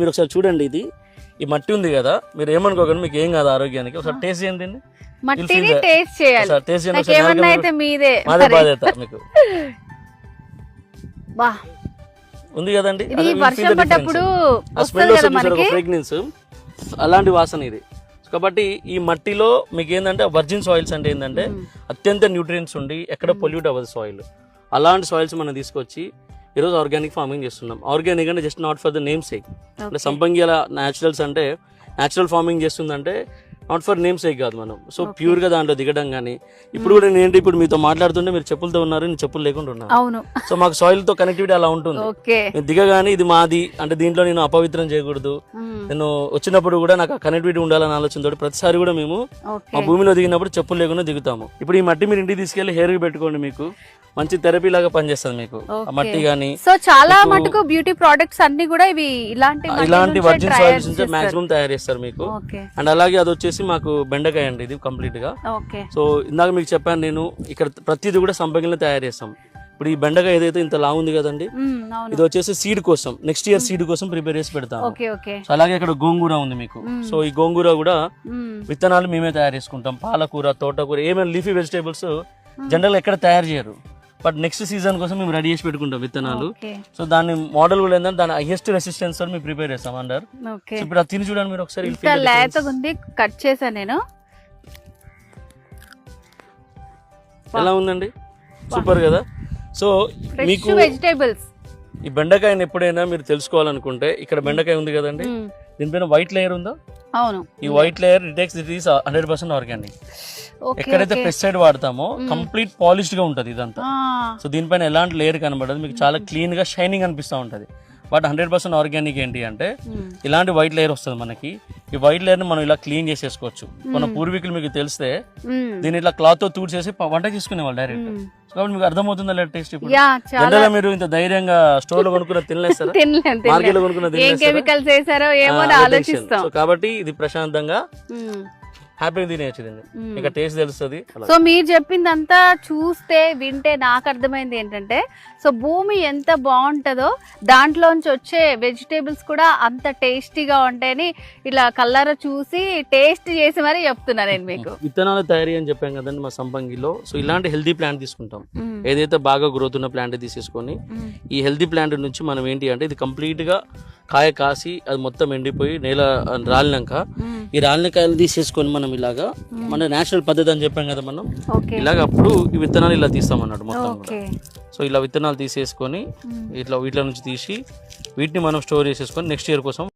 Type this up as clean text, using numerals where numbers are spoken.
మీరు ఒకసారి చూడండి, ఇది ఈ మట్టి ఉంది కదా, మీరు ఏమనుకోకండి, మీకు ఏం కాదు ఆరోగ్యానికి. ఒకసారి టేస్ట్ చేయండి, మట్టిని టేస్ట్ చేయాలి. టేస్ట్ చేయండి. నాకేమన్నా అయితే మీదే మాదే బాధ్యత మీకు బా ఉంది కదండి. ఇది వర్షం పడ్డప్పుడు స్మెల్ వస్తుంది, ఫ్రేగ్రెన్స్ అలాంటి వాసన ఇది. కాబట్టి ఈ మట్టిలో మీకు ఏంటంటే వర్జిన్ సాయిల్స్ అంటే ఏంటంటే అత్యంత న్యూట్రియంట్స్ ఉండి ఎక్కడ పొల్యూట్ అవ్వదు సాయిల్. అలాంటి సాయిల్స్ మనం తీసుకొచ్చి ఈరోజు ఆర్గానిక్ ఫార్మింగ్ చేస్తున్నాం. ఆర్గానిక్ అంటే just not for the name sake. అంటే సంపంగి అలా న్యాచురల్స్ అంటే న్యాచురల్ ఫార్మింగ్ చేస్తుందంటే నాట్ ఫర్ నేమ్ సేక్ కాదు మనం. సో ప్యూర్ గా దాంట్లో దిగడం కానీ, ఇప్పుడు కూడా నేను ఇప్పుడు మీతో మాట్లాడుతుంటే మీరు చెప్పులతో ఉన్నారు, నేను చెప్పులు లేకుండా ఉన్నాను. అవును. సో మాకు సాయిల్ తో కనెక్టివిటీ అలా ఉంటుంది. నేను దిగగానే ఇది మాది అంటే దీంట్లో నేను అపవిత్రం చేయకూడదు. నేను వచ్చినప్పుడు కూడా నాకు కనెక్టివిటీ ఉండాలని ఆలోచనతో ప్రతిసారి కూడా మేము మా భూమిలో దిగినప్పుడు చెప్పులు లేకుండా దిగుతాము. ఇప్పుడు ఈ మట్టి మీరు ఇంటికి తీసుకెళ్లి హెయిర్ కి పెట్టుకోండి, మీకు మంచి థెరపీ లాగా పనిచేస్తుంది మీకు ఆ మట్టి గానీ. సో చాలా మటుకు బ్యూటీ ప్రొడక్ట్స్ అన్ని కూడా ఇవి ఇలాంటి వర్జిన్ సాయిల్స్ నుంచి మాక్సిమం తయారు చేస్తారు మీకు. అండ్ అలాగే అది వచ్చేసి మాకు బెండకాయ అండి, ఇది కంప్లీట్ గా. సో ఇందాక మీకు చెప్పాను నేను, ఇక్కడ ప్రతిదీ కూడా సంపంగిలో తయారు చేస్తాం. ఇప్పుడు ఈ బెండకాయ ఏదైతే ఇంత లా ఉంది కదండి, ఇది వచ్చేసి సీడ్ కోసం, నెక్స్ట్ ఇయర్ సీడ్ కోసం ప్రిపేర్ చేసి పెడతాం. సో అలాగే ఇక్కడ గోంగూర ఉంది మీకు. సో ఈ గోంగూర కూడా విత్తనాలు మేమే తయారు చేసుకుంటాం. పాలకూర, తోటకూర, ఏమైనా లీఫీ వెజిటేబుల్స్ జనరల్ ఎక్కడ తయారు చేయరు, బట్ నెక్స్ట్ సీజన్ కోసం మేము రెడీ చేసి పెట్టుకుంటాం విత్తనాలు. సో దాని మోడల్ కూడా ఏంటంటే దాని హైయెస్ట్ రెసిస్టెన్స్ తో మేము ప్రిపేర్ చేస్తాం అండర్. ఇప్పుడు అది తిని చూడండి మీరు ఒకసారి. కట్ చేశాను నేను, ఎలా ఉందండి? సూపర్ కదా. సో మీకు వెజిటేబుల్స్ ఈ బెండకాయని ఎప్పుడైనా మీరు తెలుసుకోవాలనుకుంటే, ఇక్కడ బెండకాయ ఉంది కదండి, దీనిపైన వైట్ లేయర్ ఉందా? అవును. ఈ white layer it is 100% organic. ఎక్కడైతే పెస్టిసైడ్ వాడతామో కంప్లీట్ పాలిష్డ్ గా ఉంటది ఇదంతా. సో దీనిపైన ఎలాంటి లేయర్ కనబడదు, మీకు చాలా క్లీన్ గా షైనింగ్ అనిపిస్తూ ఉంటది. బట్ 100% ఆర్గానిక్ ఏంటి అంటే ఇలాంటి వైట్ లేయర్ వస్తుంది మనకి. ఈ వైట్ లేయర్ ని మనం ఇలా క్లీన్ చేసేసుకోవచ్చు. మన పూర్వీకులు మీకు తెలిస్తే దీన్ని ఇట్లా క్లాత్ తో తూడ్చేసి వంట చేసుకునేవాళ్ళు డైరెక్ట్. కాబట్టి మీకు అర్థమవుతుందా లేదా టేస్ట్? ఇప్పుడు జనరల్ గా మీరు ఇంత ధైర్యంగా స్టోర్ లో కొనుక్కున్న తినలేస్తారా? మార్కెట్ లో కొనుక్కున్న తినలేస్తారా? సో కాబట్టి ఇది ప్రశాంతంగా హ్యాపీగా తినేయచ్చు, ఇంకా టేస్ట్ తెలుస్తుంది. సో మీరు చెప్పిందంతా చూస్తే వింటే నాకు అర్థమైంది ఏంటంటే, సో భూమి ఎంత బాగుంటుందో దాంట్లోంచి వచ్చే వెజిటేబుల్స్ కూడా అంత టేస్టీగా ఉంటాయని ఇలా కళ్ళారా చూసి టేస్ట్ చేసి మరీ చెప్తున్నా నేను మీకు. విత్తనాలు తయారీ అని చెప్పాం కదండి మా సంపంగిలో. సో ఇలాంటి హెల్దీ ప్లాంట్ తీసుకుంటాం, ఏదైతే బాగా గ్రోత్ ఉన్న ప్లాంట్ తీసేసుకొని ఈ హెల్దీ ప్లాంట్ నుంచి మనం ఏంటి అంటే ఇది కంప్లీట్ గా కాయ కాసి అది మొత్తం ఎండిపోయి నేల రాలినాక ఈ రాలిన కాయలు తీసేసుకొని మనం ఇలాగా మన నేచురల్ పద్ధతి అని చెప్పాం కదా మనం, ఇలాగ అప్పుడు ఈ విత్తనాలు ఇలా తీస్తాం అన్నట్టు మొత్తం కూడా. సో ఇలా విత్తనాలు తీసేసుకొని ఇట్లా వీటిలో నుంచి తీసి వీటిని మనం స్టోర్ చేసేసుకొని నెక్స్ట్ ఇయర్ కోసం